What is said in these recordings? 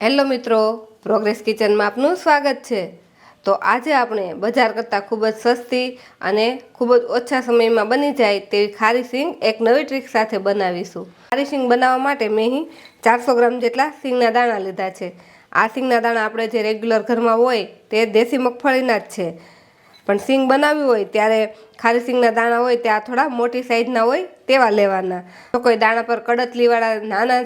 Hello મિત્રો, progress કિચનમાં આપનું સ્વાગત છે। તો આજે આપણે બજાર કરતાં ખૂબ જ સસ્તી અને ખૂબ જ ઓછા સમયમાં બની જાય તેવી ખારી સિંગ એક નવી ટ્રીક સાથે બનાવીશું। ખારી સિંગ બનાવવા માટે મેં અહીં 400 ગ્રામ જેટલા સિંગના દાણા લીધા છે। આ સિંગના દાણા આપણે જે રેગ્યુલર ઘરમાં હોય તે દેશી મગફળીના જ છે, પણ સિંગ બનાવવી હોય ત્યારે ખારી સિંગના દાણા હોય ત્યાં થોડા મોટી સાઈઝના હોય તેવા લેવાના। જો કોઈ દાણા પર કડતલીવાળા નાના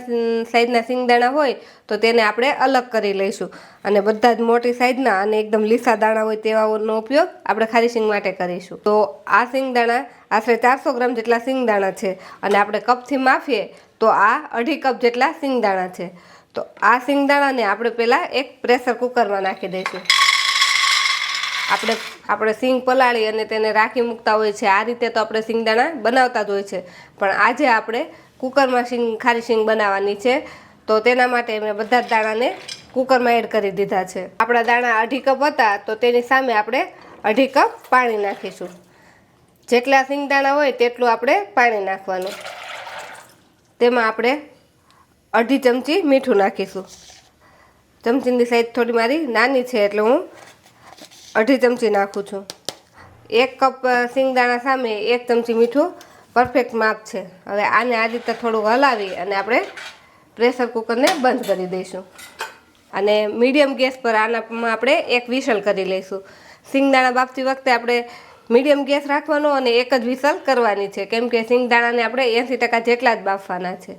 સાઈઝના સિંગ દાણા હોય તો તેને આપણે અલગ કરી લઈશું, અને બધા જ મોટી સાઈઝના અને એકદમ લીસા દાણા હોય તેવાનો ઉપયોગ આપણે ખારી સિંગ માટે કરીશું। તો આ સિંગ દાણા આશરે 400 ગ્રામ જેટલા સિંગ દાણા છે, અને આપણે કપથી માપીએ તો આ 2.5 કપ જેટલા સિંગ દાણા છે। તો આ સિંગ દાણાને આપણે પહેલાં એક પ્રેશર કુકરમાં નાખી દઈશું। આપણે સિંગ પલાળી અને તેને રાખી મૂકતા હોય છે, આ રીતે તો આપણે સિંગદાણા બનાવતા જ હોય છે, પણ આજે આપણે કુકરમાં ખારી સિંગ બનાવવાની છે। તો તેના માટે મેં બધા જ દાણાને કુકરમાં એડ કરી દીધા છે। આપણા દાણા 2.5 કપ હતા તો તેની સામે આપણે 2.5 કપ પાણી નાખીશું। જેટલા સિંગદાણા હોય તેટલું આપણે પાણી નાખવાનું। તેમાં આપણે 1/2 ચમચી મીઠું નાખીશું। ચમચીની સાઈઝ થોડી મારી નાની છે એટલે હું 1/2 ચમચી નાખું છું। 1 કપ સિંગદાણા સામે 1 ચમચી મીઠું પરફેક્ટ માપ છે। હવે આને આ રીતે થોડું હલાવી અને આપણે પ્રેશર કુકરને બંધ કરી દઈશું, અને મીડિયમ ગેસ પર આનામાં આપણે એક વિસલ કરી લઈશું। સિંગદાણા બાફતી વખતે આપણે મીડિયમ ગેસ રાખવાનો અને એક જ વિસલ કરવાની છે, કેમ કે સિંગદાણાને આપણે 80% જેટલા જ બાફવાના છે।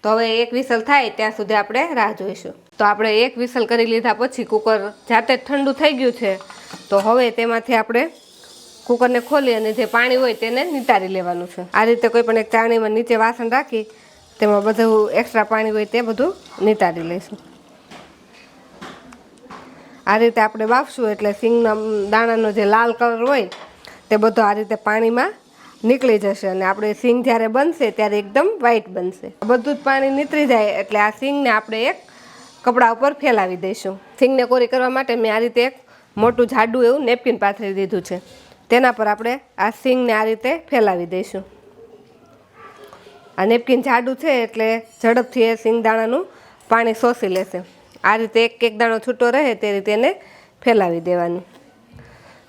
તો હવે એક વિસલ થાય ત્યાં સુધી આપણે રાહ જોઈશું। તો આપણે એક વિસલ કરી લીધા પછી કુકર જાતે જ ઠંડુ થઈ ગયું છે। તો હવે તેમાંથી આપણે કુકરને ખોલી અને જે પાણી હોય તેને નિતારી લેવાનું છે। આ રીતે કોઈ પણ એક ચાળણીમાં નીચે વાસણ રાખી તેમાં બધું એક્સ્ટ્રા પાણી હોય તે બધું નિતારી લઈશું। આ રીતે આપણે બાફશું એટલે સિંગના દાણાનો જે લાલ કલર હોય તે બધો આ રીતે પાણીમાં નીકળી જશે, અને આપણે સિંગ જ્યારે બનશે ત્યારે એકદમ વ્હાઈટ બનશે। બધું જ પાણી નીતરી જાય એટલે આ સિંગને આપણે એક કપડા ઉપર ફેલાવી દઈશું। સિંગને કોરી કરવા માટે મેં આ રીતે એક મોટું જાડું એવું નેપકિન પાથરી દીધું છે, તેના પર આપણે આ સિંગને આ રીતે ફેલાવી દઈશું। આ નેપકિન જાડું છે એટલે ઝડપથી એ સિંગદાણાનું પાણી શોષી લેશે। આ રીતે એક એક દાણો છૂટો રહે તે રીતે એને ફેલાવી દેવાનું।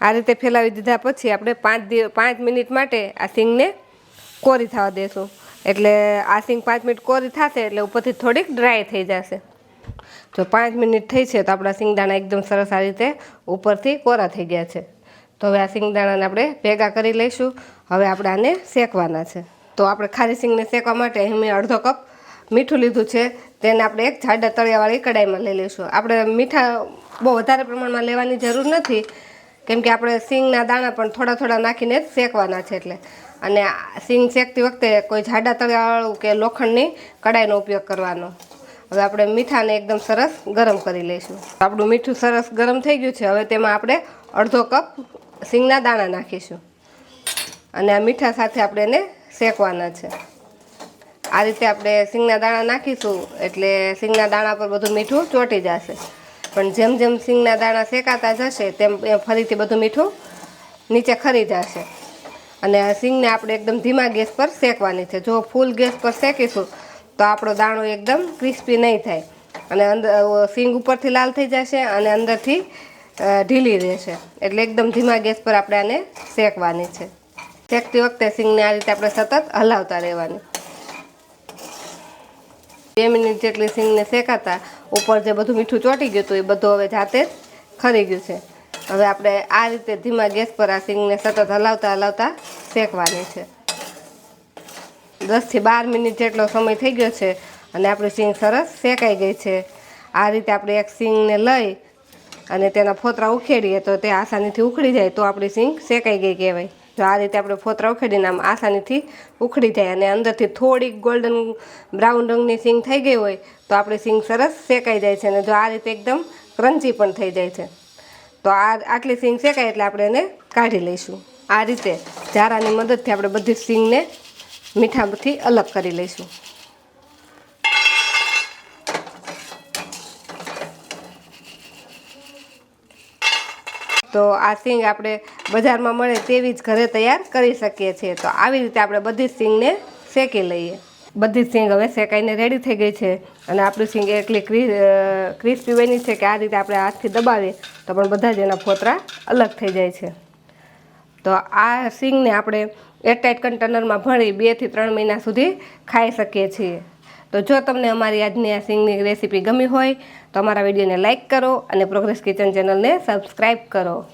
આ રીતે ફેલાવી દીધા પછી આપણે 5 મિનિટ માટે આ સિંગને કોરી થવા દેશું, એટલે આ સિંગ 5 મિનિટ કોરી થશે એટલે ઉપરથી થોડીક ડ્રાય થઈ જશે। જો 5 મિનિટ થઈ છે તો આપણા સિંગદાણા એકદમ સરસ આ રીતે ઉપરથી કોરા થઈ ગયા છે। તો હવે આ સિંગદાણાને આપણે ભેગા કરી લઈશું। હવે આપણે આને શેકવાના છે। તો આપણે ખારી સિંગને શેકવા માટે અહીં મેં 1/2 કપ મીઠું લીધું છે, તેને આપણે એક જાડા તળિયાવાળી કડાઈમાં લઈ લઈશું। આપણે મીઠા બહુ વધારે પ્રમાણમાં લેવાની જરૂર નથી, કેમ કે આપણે સિંગના દાણા પણ થોડા થોડા નાખીને જ શેકવાના છે એટલે, અને સિંગ શેકતી વખતે કોઈ જાડા તળિયાવાળું કે લોખંડની કડાઈનો ઉપયોગ કરવાનો। હવે આપણે મીઠાને એકદમ સરસ ગરમ કરી લઈશું। આપણું મીઠું સરસ ગરમ થઈ ગયું છે। હવે તેમાં આપણે 1/2 કપ સિંગના દાણા નાખીશું, અને આ મીઠા સાથે આપણે એને શેકવાના છે। આ રીતે આપણે સિંગના દાણા નાખીશું એટલે સિંગના દાણા પર બધું મીઠું ચોંટી જશે, પણ જેમ જેમ સિંગના દાણા શેકાતા જશે તેમ ફરીથી બધું મીઠું નીચે ખરી જશે, અને સિંગને આપણે એકદમ ધીમા ગેસ પર શેકવાની છે। જો ફૂલ ગેસ પર શેકીશું તો આપણો દાણો એકદમ ક્રિસ્પી નહીં થાય, અને અંદર સિંગ ઉપરથી લાલ થઈ જશે અને અંદરથી ઢીલી રહેશે, એટલે એકદમ ધીમા ગેસ પર આપણે આને શેકવાની છે। શેકતી વખતે સિંગને આ રીતે આપણે સતત હલાવતા રહેવાની। 2 મિનિટ જેટલી સિંગને શેકાતા ઉપર જે બધું મીઠું ચોંટી ગયું હતું એ બધું હવે જાતે જ ખરી ગયું છે। હવે આપણે આ રીતે ધીમા ગેસ પર આ સિંગને સતત હલાવતા હલાવતા શેકવાની છે। 10 થી 12 મિનિટ જેટલો સમય થઈ ગયો છે અને આપણી સિંગ સરસ શેકાઈ ગઈ છે। આ રીતે આપણે એક સિંગને લઈ અને તેના ફોતરા ઉખેડીએ તો તે આસાનીથી ઉખડી જાય તો આપણી સિંગ શેકાઈ ગઈ કહેવાય। જો આ રીતે આપણે ફોતરા ઉખેડીને આમ આસાનીથી ઉખડી જાય અને અંદરથી થોડીક ગોલ્ડન બ્રાઉન રંગની સિંગ થઈ ગઈ હોય તો આપણી સિંગ સરસ શેકાઈ જાય છે, અને જો આ રીતે એકદમ ક્રન્ચી પણ થઈ જાય છે। તો આટલી સિંગ શેકાય એટલે આપણે એને કાઢી લઈશું। આ રીતે ઝારાની મદદથી આપણે બધી સિંગને મીઠાથી અલગ કરી લઈશું। તો આ સિંગ આપણે બજારમાં મળે તેવી જ ઘરે તૈયાર કરી શકીએ છીએ। તો આવી રીતે આપણે બધી સિંગને શેકી લઈએ। બધી જ સિંગ હવે શેકાઈને રેડી થઈ ગઈ છે અને આપણી સિંગ એટલી ક્રિસ્પી બની છે કે આ રીતે આપણે હાથથી દબાવીએ તો પણ બધા જ એના ફોતરા અલગ થઈ જાય છે. તો આ સિંગને આપણે એરટાઇટ કન્ટેનરમાં ભરી 2 થી 3 મહિના સુધી ખાઈ શકીએ છીએ. તો જો તમને અમારી આજની આ સિંગની રેસીપી ગમી હોય તો અમારા વિડીયોને લાઇક કરો અને પ્રોગ્રેસ કિચન ચેનલને સબસ્ક્રાઈબ કરો.